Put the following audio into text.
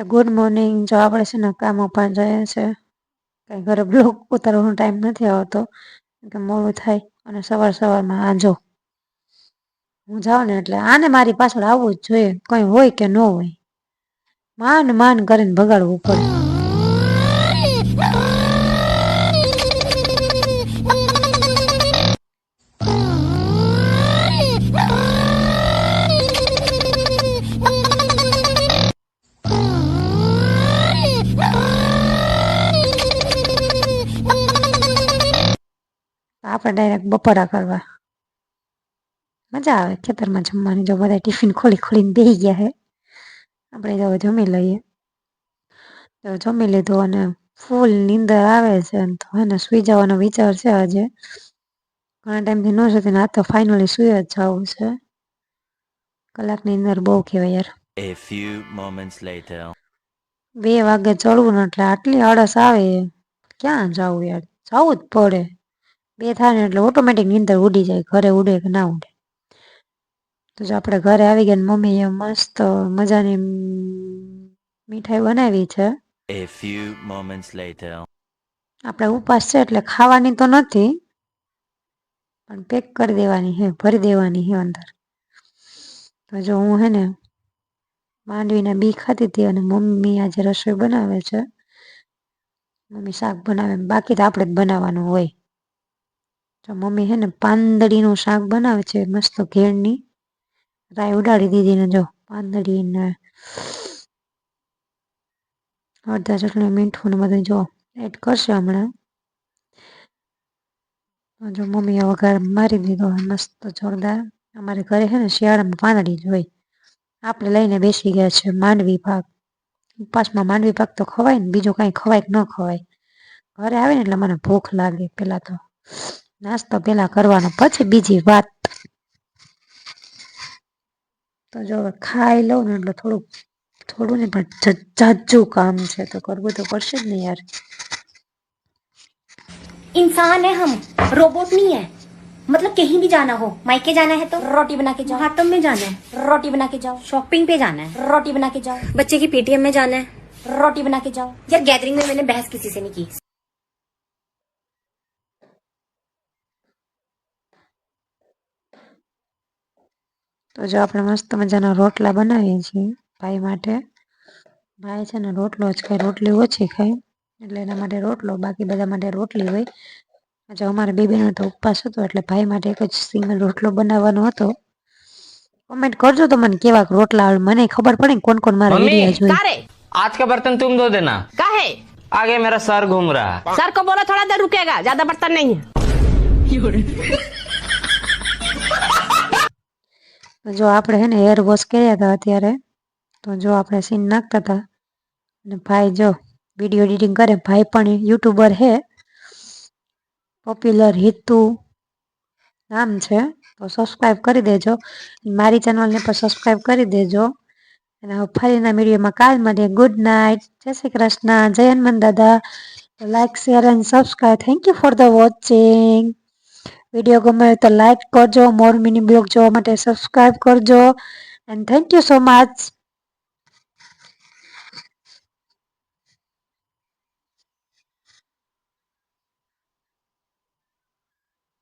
Good morning. જો આપણે છે ને કામ ઉપર જઈએ છે, કંઈ ઘરે બ્લોગ ઉતારવાનો ટાઈમ નથી આવતો કે મોડું થાય. અને સવારમાં આજો હું જાઉં ને એટલે આને મારી પાછળ આવવું જ જોઈએ, કંઈ હોય કે ન હોય. માન કરીને ભગાડવું પડે. આપણે ડાયરેક્ટ બપોરા કરવા મજા આવે ખેતરમાં જમવાની. જો બધા ટિફિન ખોલીને બેસી ગયા હે, આપણે જો જમી લઈએ. તો જમી લીધું અને ફૂલ નીંદર આવે છે, તો એને સુઈ જવાનો વિચાર છે. આજે ઘણા ટાઈમથી ન જતી ને, આ તો ફાઇનલી સુઈ જ જવું છે. કલાકની અંદર બહુ કહેવાય યાર. A few moments later. 2 વાગે ચડવું ને એટલે આટલી આળસ આવે, ક્યાં જવું યાર, જવું જ પડે. 2 થાય ને એટલે ઓટોમેટિક નીંદર ઉડી જાય, ઘરે ઉડે કે ના ઉડે. તો જો આપણે ઘરે આવી ગયા ને મમ્મીએ મસ્ત મજાની મીઠાઈ બનાવી છે. A few moments later. આપણે ઉપવાસ છે એટલે ખાવાની તો નથી, પણ પેક કરી દેવાની હે, ભરી દેવાની હે અંદર. તો જો હું હે ને માંડવીના બી ખાતી હતી અને મમ્મી આજે રસોઈ બનાવે છે. મમ્મી શાક બનાવે, બાકી તો આપણે જ બનાવવાનું હોય. તો મમ્મી હે ને પાંદડીનું શાક બનાવે છે, મસ્ત ઘેરની રાઈ ઉડાડી દીધી ને જો પાંદડીને અડધા ચટણી મીઠું ને બધું જો એડ કરશે હમણાં. જો મમ્મીએ વઘાર મારી દીધો મસ્ત જોરદાર. અમારે ઘરે છે ને શિયાળામાં પાંદડી જ હોય. આપણે લઈને બેસી ગયા છે માંડવી પાક. ઉપવાસમાં માંડવી પાક તો ખવાય ને, બીજું કાંઈ ખવાય કે ન ખવાય. ઘરે આવે ને એટલે મને ભૂખ લાગે. પેલા તો નાસ્તો પેલા કરવાનો, પછી બીજી વાત. તો જો હવે ખાઈ લઉં ને એટલે થોડું ને પણ જાજુ કામ છે, તો કરવું તો પડશે જ ને યાર. इंसान है हम, रोबोट नहीं है. मतलब कहीं भी जाना हो, मायके जाना है तो रोटी बना के जाओ, हाथम में जाना है रोटी बना के जाओ, शॉपिंग पे जाना है रोटी बना के जाओ, बच्चे की पेटीएम में जाना है रोटी बना के जाओ. यार गैदरिंग में मैंने बहस किसी से नहीं की. તો જો આપણે મસ્ત મજાના રોટલા બનાવીએ છીએ ભાઈ માટે. ભાઈ છે ને રોટલો જ ખાય, રોટલી ઓછી ખાય એટલે એના માટે રોટલો, બાકી બધા માટે રોટલી હોય. આજે અમારે બેબીનો તો ઉપવાસ હતો એટલે ભાઈ માટે એક જ સિંગલ રોટલો બનાવવાનો હતો. કમેન્ટ કરજો તો મને કેવા રોટલા આવે, મને ખબર પડે ને કોણ મારા વિડિયો જોઈ. आज का बर्तन तुम धो देना. काहे? आगे मेरा सर घूम रहा है. सर को बोला थोड़ा देर रुकेगा, ज्यादा बर्तन नहीं है. જો આપણે હે ને હેર વોશ કર્યા હતા અત્યારે, તો જો આપણે સીન નાખતા હતા અને ભાઈ જો વિડીયો એડિટિંગ કરે. ભાઈ પણ યુટ્યુબર હે, પોપ્યુલર હિતુ નામ છે. તો સબસ્ક્રાઈબ કરી દેજો, મારી ચેનલને પણ સબસ્ક્રાઈબ કરી દેજો. અને ફરીના વિડીયોમાં કાલ મળીએ. ગુડ નાઇટ, જય શ્રી કૃષ્ણ, જય હનુમાન દાદા. Like, share and subscribe. Thank you for the watching. Video ગમે તો લાઈક કરજો, મોર મિની બ્લોગ જોવા માટે સબસ્ક્રાઈબ કરજો. And thank you so much.